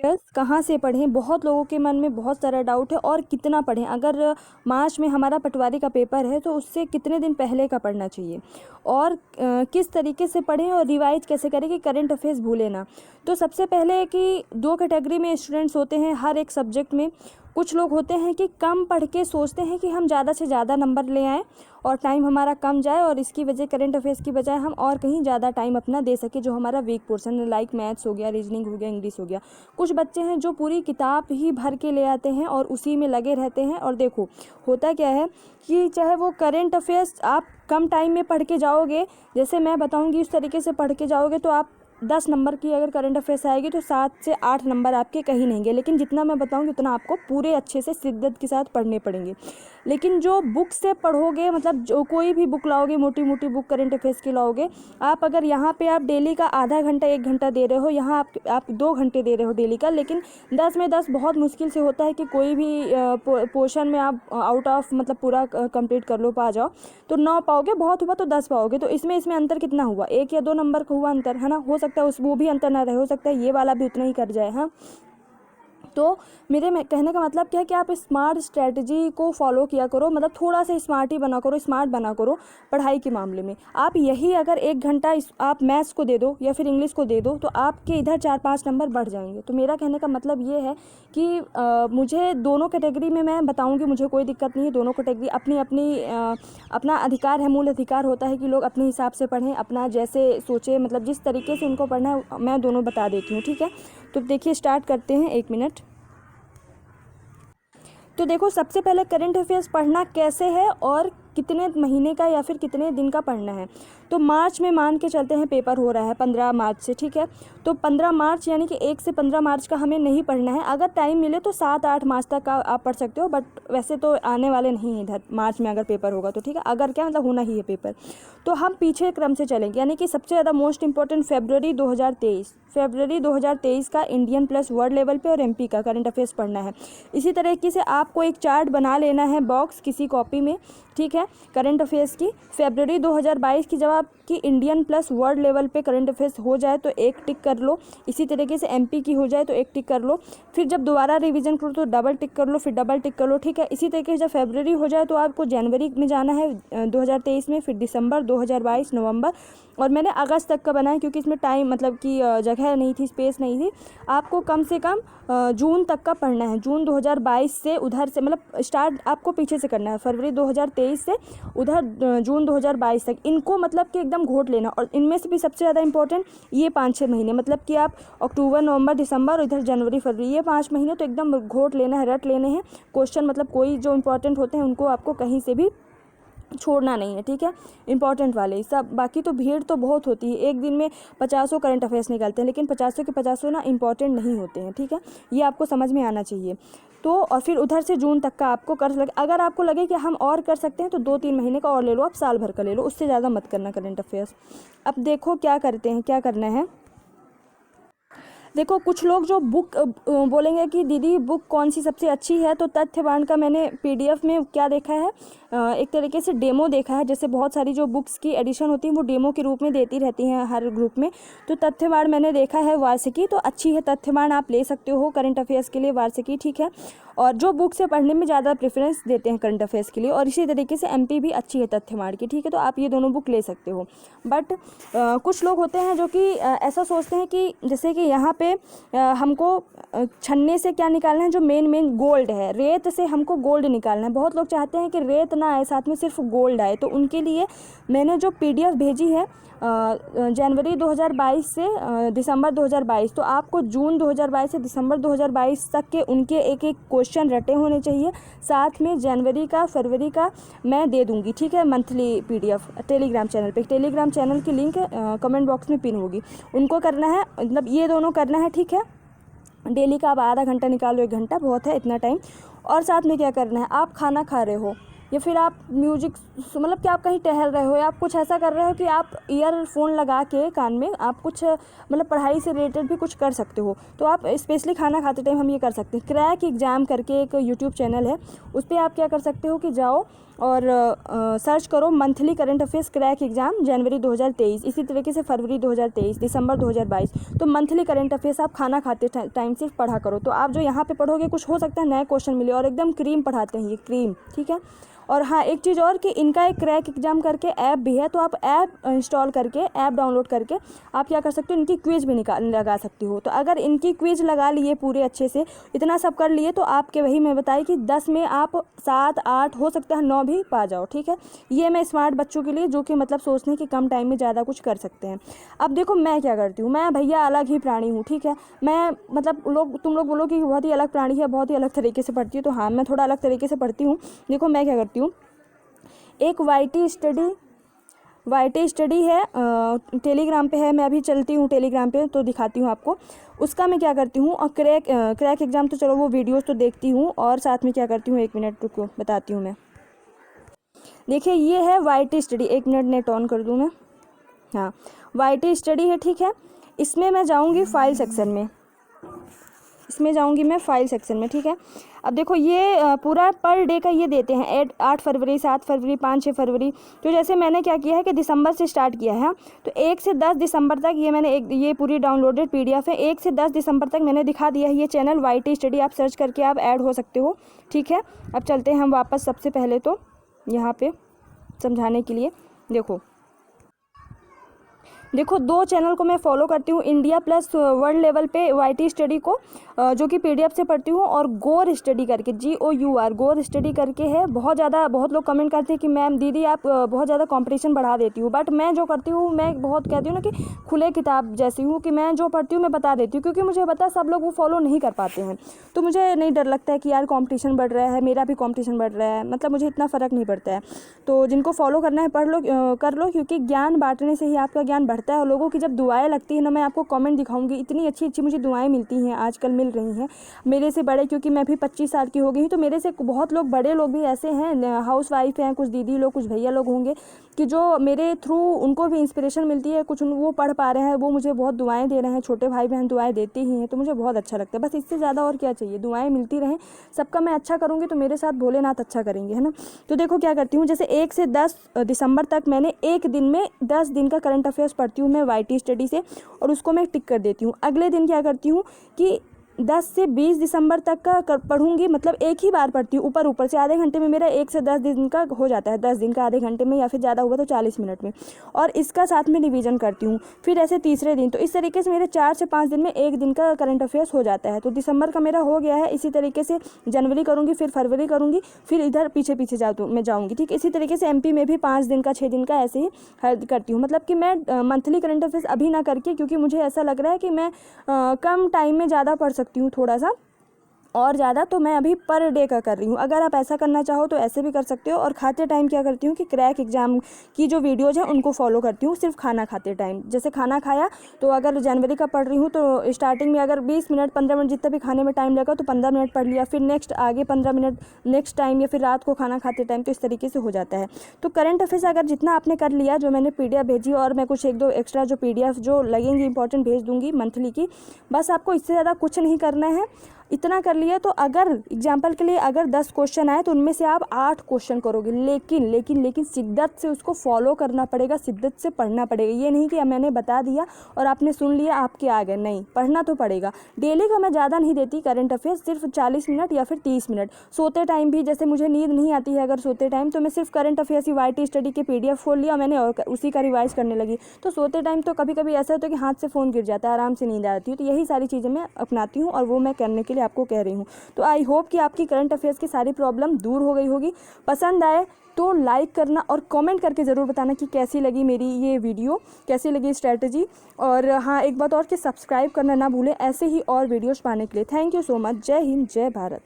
Yes, कहाँ से पढ़ें? बहुत लोगों के मन में बहुत सारा डाउट है। और कितना पढ़ें? अगर मार्च में हमारा पटवारी का पेपर है तो उससे कितने दिन पहले का पढ़ना चाहिए, और किस तरीके से पढ़ें और रिवाइज कैसे करें कि करंट अफेयर्स भूलें ना। तो सबसे पहले कि दो कैटेगरी में स्टूडेंट्स होते हैं हर एक सब्जेक्ट में। कुछ लोग होते हैं कि कम पढ़ के सोचते हैं कि हम ज़्यादा से ज़्यादा नंबर ले आएँ और टाइम हमारा कम जाए, और इसकी वजह करंट अफेयर्स की बजाय हम और कहीं ज़्यादा टाइम अपना दे सकें जो हमारा वीक पोर्शन है, लाइक मैथ्स हो गया, रीजनिंग हो गया, इंग्लिश हो गया। कुछ बच्चे हैं जो पूरी किताब ही भर के ले आते हैं और उसी में लगे रहते हैं। और देखो होता क्या है कि चाहे वो करंट अफेयर्स आप कम टाइम में पढ़ के जाओगे, जैसे मैं बताऊंगी उस तरीके से पढ़ के जाओगे, तो आप 10 नंबर की अगर करंट अफेयर्स आएगी तो 7 से 8 नंबर आपके कहीं नहीं गए। लेकिन जितना मैं बताऊंगी उतना आपको पूरे अच्छे से शिद्दत के साथ पढ़ने पड़ेंगे। लेकिन जो बुक से पढ़ोगे, मतलब जो कोई भी बुक लाओगे, मोटी मोटी बुक करंट अफेयर्स की लाओगे, आप अगर यहाँ पे आप डेली का आधा घंटा 1 घंटा दे रहे हो, यहाँ आप 2 घंटे दे रहे हो डेली का, लेकिन 10 में 10 बहुत मुश्किल से होता है कि कोई भी पोर्शन में आप आउट ऑफ मतलब पूरा कंप्लीट कर लो, पा जाओ। तो 9 पाओगे, बहुत हुआ तो 10 पाओगे। तो इसमें अंतर कितना हुआ? 1 या 2 नंबर का हुआ अंतर, है ना। हो सकता है वो भी अंतर ना रहे, हो सकता है ये वाला भी उतना ही कर जाए। हाँ, तो मेरे कहने का मतलब क्या है कि आप स्मार्ट स्ट्रैटेजी को फॉलो किया करो, मतलब थोड़ा सा स्मार्ट ही बना करो, स्मार्ट बना करो पढ़ाई के मामले में। आप यही अगर 1 घंटा आप मैथ्स को दे दो या फिर इंग्लिश को दे दो तो आपके इधर 4-5 नंबर बढ़ जाएंगे। तो मेरा कहने का मतलब ये है कि मुझे दोनों कैटेगरी में मैं बताऊँगी, मुझे कोई दिक्कत नहीं है। दोनों कैटेगरी अपनी अपनी अपना अधिकार है, मूल अधिकार होता है कि लोग अपने हिसाब से पढ़ें, अपना जैसे सोचे, मतलब जिस तरीके से उनको पढ़ना है मैं दोनों बता देती हूँ, ठीक है। तो देखिए स्टार्ट करते हैं, 1 मिनट। तो देखो सबसे पहले करंट अफेयर्स पढ़ना कैसे है और कितने महीने का या फिर कितने दिन का पढ़ना है। तो मार्च में मान के चलते हैं पेपर हो रहा है 15 मार्च से, ठीक है। तो 15 मार्च यानी कि 1 से 15 मार्च का हमें नहीं पढ़ना है। अगर टाइम मिले तो 7-8 मार्च तक का आप पढ़ सकते हो, बट वैसे तो आने वाले नहीं है इधर मार्च में अगर पेपर होगा तो, ठीक है। अगर क्या मतलब होना ही है पेपर, तो हम पीछे क्रम से चलेंगे। यानी कि सबसे ज़्यादा मोस्ट इंपॉर्टेंट फरवरी 2023 का इंडियन प्लस वर्ल्ड लेवल पे और एमपी का करंट अफेयर्स पढ़ना है। इसी तरीके से आपको एक चार्ट बना लेना है बॉक्स किसी कॉपी में, ठीक है, करंट अफेयर्स की। फरवरी 2022 की जब आपकी इंडियन प्लस वर्ल्ड लेवल पे करंट अफेयर्स हो जाए तो 1 टिक कर लो। इसी तरीके से एमपी की हो जाए तो 1 टिक कर लो। फिर जब दोबारा रिवीजन करो तो डबल टिक कर लो, फिर डबल टिक कर लो, ठीक है। इसी तरीके से जब फरवरी हो जाए तो आपको जनवरी में जाना है 2023 में, फिर दिसंबर 2022, नवंबर, और मैंने अगस्त तक का बनाया क्योंकि इसमें टाइम मतलब कि जगह नहीं थी, स्पेस नहीं थी। आपको कम से कम जून तक का पढ़ना है। जून 2022 से उधर से मतलब स्टार्ट आपको पीछे से करना है, फरवरी 2023 से उधर जून 2022 तक। इनको मतलब कि एकदम घोट लेना। और इनमें से भी सबसे ज़्यादा इंपॉर्टेंट ये 5-6 महीने, मतलब कि आप अक्टूबर, नवंबर, दिसंबर और इधर जनवरी, फरवरी, ये 5 महीने तो एकदम घोट लेना है, रट लेने हैं क्वेश्चन। मतलब कोई जो इंपॉर्टेंट होते हैं उनको आपको कहीं से भी छोड़ना नहीं है, ठीक है। इंपॉर्टेंट वाले सब, बाकी तो भीड़ तो बहुत होती है। एक दिन में 50 करंट अफेयर्स निकलते हैं, लेकिन 50 के 50 ना इंपॉर्टेंट नहीं होते हैं, ठीक है। ये आपको समझ में आना चाहिए। तो और फिर उधर से जून तक का आपको कर लगे। अगर आपको लगे कि हम और कर सकते हैं तो 2-3 महीने का और ले लो, आप साल भर का ले लो, उससे ज़्यादा मत करना करंट अफेयर्स। अब देखो क्या करते हैं, क्या करना है। देखो कुछ लोग जो बुक बोलेंगे कि दीदी बुक कौन सी सबसे अच्छी है, तो तथ्यवान का मैंने पीडीएफ में क्या देखा है, एक तरीके से डेमो देखा है। जैसे बहुत सारी जो बुक्स की एडिशन होती है वो डेमो के रूप में देती रहती हैं हर ग्रुप में। तो तथ्यवान मैंने देखा है, वार्षिकी तो अच्छी है, तथ्यवान आप ले सकते हो करंट अफेयर्स के लिए, वार्षिकी ठीक है। और जो बुक से पढ़ने में ज़्यादा प्रेफरेंस देते हैं करंट अफेयर्स के लिए, और इसी तरीके से एमपी भी अच्छी है तथ्यवान की, ठीक है। तो आप ये दोनों बुक ले सकते हो। बट कुछ लोग होते हैं जो कि ऐसा सोचते हैं कि जैसे कि यहाँ पे हमको छन्ने से क्या निकालना है, जो मेन गोल्ड है, रेत से हमको गोल्ड निकालना है। बहुत लोग चाहते हैं कि रेत ना आए, साथ में सिर्फ गोल्ड आए। तो उनके लिए मैंने जो पीडीएफ भेजी है जनवरी 2022 से दिसंबर 2022, तो आपको जून 2022 से दिसंबर 2022 तक के उनके एक एक क्वेश्चन रटे होने चाहिए। साथ में जनवरी का, फरवरी का मैं दे दूंगी, ठीक है, मंथली पीडीएफ टेलीग्राम चैनल पे। टेलीग्राम चैनल की लिंक कमेंट बॉक्स में पिन होगी, उनको करना है, मतलब ये दोनों करना है, ठीक है। डेली का आप आधा घंटा निकालो, 1 घंटा बहुत है इतना टाइम। और साथ में क्या करना है, आप खाना खा रहे हो या फिर आप म्यूजिक, मतलब कि आप कहीं टहल रहे हो या आप कुछ ऐसा कर रहे हो कि आप ईयरफोन लगा के कान में आप कुछ मतलब पढ़ाई से रिलेटेड भी कुछ कर सकते हो। तो आप स्पेशली खाना खाते टाइम हम ये कर सकते हैं। क्रैक एग्जाम करके एक यूट्यूब चैनल है, उस पर आप क्या कर सकते हो कि जाओ और सर्च करो monthly current affairs crack exam जनवरी 2023, इसी तरीके से फरवरी 2023, दिसंबर 2022। तो मंथली करंट अफेयर्स आप खाना खाते टाइम से पढ़ा करो। तो आप जो यहाँ पे पढ़ोगे कुछ हो सकता है नए क्वेश्चन मिले, और एकदम क्रीम पढ़ाते हैं ये, क्रीम, ठीक है। और हाँ, एक चीज़ और कि इनका एक क्रैक एग्जाम करके ऐप भी है, तो आप ऐप इंस्टॉल करके, ऐप डाउनलोड करके आप क्या कर सकते हो, इनकी क्विज भी लगा सकती हो। तो अगर इनकी क्विज लगा लिए पूरे अच्छे से, इतना सब कर लिए, तो आपके वही मैं बताई कि 10 में आप 7, 8 हो सकता है 9 भी पा जाओ, ठीक है। ये मैं स्मार्ट बच्चों के लिए जो कि मतलब सोचते हैं कि कम टाइम में ज़्यादा कुछ कर सकते हैं। अब देखो मैं क्या करती हूँ, मैं भैया अलग ही प्राणी हूँ, ठीक है। मैं मतलब तुम लोग बोलो कि बहुत ही अलग प्राणी है, बहुत ही अलग तरीके से पढ़ती हूँ, तो हाँ मैं थोड़ा अलग तरीके से पढ़ती हूँ। देखो मैं क्या करती हूँ, एक वाईटी स्टडी है, टेलीग्राम पे है, मैं अभी चलती हूँ टेलीग्राम पे तो दिखाती हूँ आपको। उसका मैं क्या करती हूँ, और क्रैक एग्जाम तो चलो वो वीडियोस तो देखती हूँ, और साथ में क्या करती हूँ, 1 मिनट रुको बताती हूँ मैं। देखिए ये है YT study, 1 minute net on कर दूँ मैं। हाँ, वाईटी स्टडी है, ठीक है। इसमें मैं जाऊँगी फाइल सेक्शन में, ठीक है। अब देखो ये पूरा पर डे का ये देते हैं, 8 फरवरी, 7 फरवरी, 5, 6 फरवरी। तो जैसे मैंने क्या किया है कि दिसंबर से स्टार्ट किया है, तो 1 से 10 दिसंबर तक ये मैंने ये पूरी डाउनलोडेड PDF है, 1 से 10 दिसंबर तक मैंने दिखा दिया है। ये चैनल वाईटी स्टडी आप सर्च करके आप ऐड हो सकते हो, ठीक है। अब चलते हैं हम वापस, सबसे पहले तो यहाँ पर समझाने के लिए देखो 2 चैनल को मैं फॉलो करती हूँ, इंडिया प्लस वर्ल्ड लेवल पे वाईटी स्टडी को जो कि PDF से पढ़ती हूँ, और गोर स्टडी करके, GOUR, गोर स्टडी करके है। बहुत लोग कमेंट करते हैं कि मैम दीदी आप बहुत ज़्यादा कंपटीशन बढ़ा देती हूँ, बट मैं जो करती हूँ, मैं बहुत कहती हूँ ना कि खुले किताब जैसी हूँ, कि मैं जो पढ़ती हूँ मैं बता देती हूँ, क्योंकि मुझे पता है सब लोग वो फॉलो नहीं कर पाते हैं। तो मुझे नहीं डर लगता है कि यार कॉम्पिटिशन बढ़ रहा है, मेरा भी कॉम्पिटिशन बढ़ रहा है, मतलब मुझे इतना फ़र्क नहीं पड़ता है। तो जिनको फॉलो करना है पढ़ लो, कर लो, क्योंकि ज्ञान बांटने से ही आपका ज्ञान बढ़ता है। और लोगों की जब दुआएं लगती है ना, मैं आपको कमेंट दिखाऊंगी, इतनी अच्छी अच्छी मुझे दुआएं मिलती हैं, आजकल मिल रही हैं मेरे से बड़े, क्योंकि मैं भी 25 साल की हो गई हूँ। तो मेरे से बहुत लोग, बड़े लोग भी ऐसे हैं, हाउस वाइफ हैं, कुछ दीदी लोग, कुछ भैया लोग होंगे कि जो मेरे थ्रू उनको भी इंस्पिरेशन मिलती है, कुछ वो पढ़ पा रहे हैं, वो मुझे बहुत दुआएं दे रहे हैं, छोटे भाई बहन दुआएं देते ही हैं, तो मुझे बहुत अच्छा लगता है। बस इससे ज़्यादा और क्या चाहिए, दुआएं मिलती रहें, सबका मैं अच्छा करूँगी तो मेरे साथ भोलेनाथ अच्छा करेंगे, है ना। तो देखो क्या करती हूँ, जैसे 1 से 10 दिसंबर तक मैंने एक दिन में 10 दिन का करंट अफेयर्स पढ़ती हूँ मैं वाईटी स्टडी से, और उसको मैं टिक कर देती हूँ। अगले दिन क्या करती हूँ कि 10 से 20 दिसंबर तक का पढ़ूंगी, मतलब एक ही बार पढ़ती हूँ, ऊपर से आधे घंटे में मेरा 1 से 10 दिन का हो जाता है, 10 दिन का आधे घंटे में, या फिर ज़्यादा हुआ तो 40 मिनट में, और इसका साथ में रिवीजन करती हूँ। फिर ऐसे तीसरे दिन, तो इस तरीके से मेरे 4 से 5 दिन में एक दिन का करंट अफेयर्स हो जाता है। तो दिसंबर का मेरा हो गया है। इसी तरीके से जनवरी करूँगी, फिर फरवरी करूँगी, फिर इधर पीछे मैं जाऊँगी, ठीक। इसी तरीके से MP में भी 5 दिन का, 6 दिन का ऐसे ही करती हूँ। मतलब कि मैं मंथली करंट अफेयर्स अभी ना करके, क्योंकि मुझे ऐसा लग रहा है कि मैं कम टाइम में ज़्यादा पढ़ सकती हूँ थोड़ा सा और ज़्यादा, तो मैं अभी पर डे का कर रही हूँ। अगर आप ऐसा करना चाहो तो ऐसे भी कर सकते हो। और खाते टाइम क्या करती हूँ कि क्रैक एग्जाम की जो वीडियोज़ हैं उनको फॉलो करती हूँ, सिर्फ खाना खाते टाइम। जैसे खाना खाया तो अगर जनवरी का पढ़ रही हूँ तो स्टार्टिंग में अगर 20 मिनट 15 मिनट जितना भी खाने में टाइम लगा तो 15 मिनट पढ़ लिया, फिर नेक्स्ट आगे 15 मिनट नेक्स्ट टाइम, या फिर रात को खाना खाते टाइम। तो इस तरीके से हो जाता है। तो करंट अफेयर्स अगर जितना आपने कर लिया, जो मैंने PDF भेजी, और मैं कुछ 1-2 एक्स्ट्रा जो PDF जो लगेंगी इंपॉर्टेंट भेज दूँगी मंथली की, बस आपको इससे ज़्यादा कुछ नहीं करना है। इतना कर लिया तो अगर एग्जाम्पल के लिए अगर 10 क्वेश्चन आए तो उनमें से आप 8 क्वेश्चन करोगे, लेकिन शिद्दत से उसको फॉलो करना पड़ेगा, शिद्दत से पढ़ना पड़ेगा। ये नहीं कि मैंने बता दिया और आपने सुन लिया आपके आ गए, नहीं, पढ़ना तो पड़ेगा। डेली का मैं ज़्यादा नहीं देती करंट अफेयर्स, सिर्फ 40 मिनट या फिर 30 मिनट। सोते टाइम भी, जैसे मुझे नींद नहीं आती है अगर सोते टाइम, तो मैं सिर्फ करंट अफेयर्स ही वाईटी स्टडी के PDF खोल लिया मैंने और उसी का रिवाइज करने लगी। तो सोते टाइम तो कभी कभी ऐसा होता है कि हाथ से फ़ोन गिर जाता है, आराम से नींद आती है। तो यही सारी चीज़ें मैं अपनाती हूँ और वो मैं करने के लिए आपको कह रही हूँ। तो आई होप कि आपकी करंट अफेयर्स की सारी प्रॉब्लम दूर हो गई होगी। पसंद आए तो लाइक करना और कमेंट करके ज़रूर बताना कि कैसी लगी मेरी ये वीडियो, कैसी लगी स्ट्रैटेजी। और हाँ, एक बात और कि सब्सक्राइब करना ना भूलें ऐसे ही और वीडियोस पाने के लिए। Thank you so much. जय हिंद, जय भारत।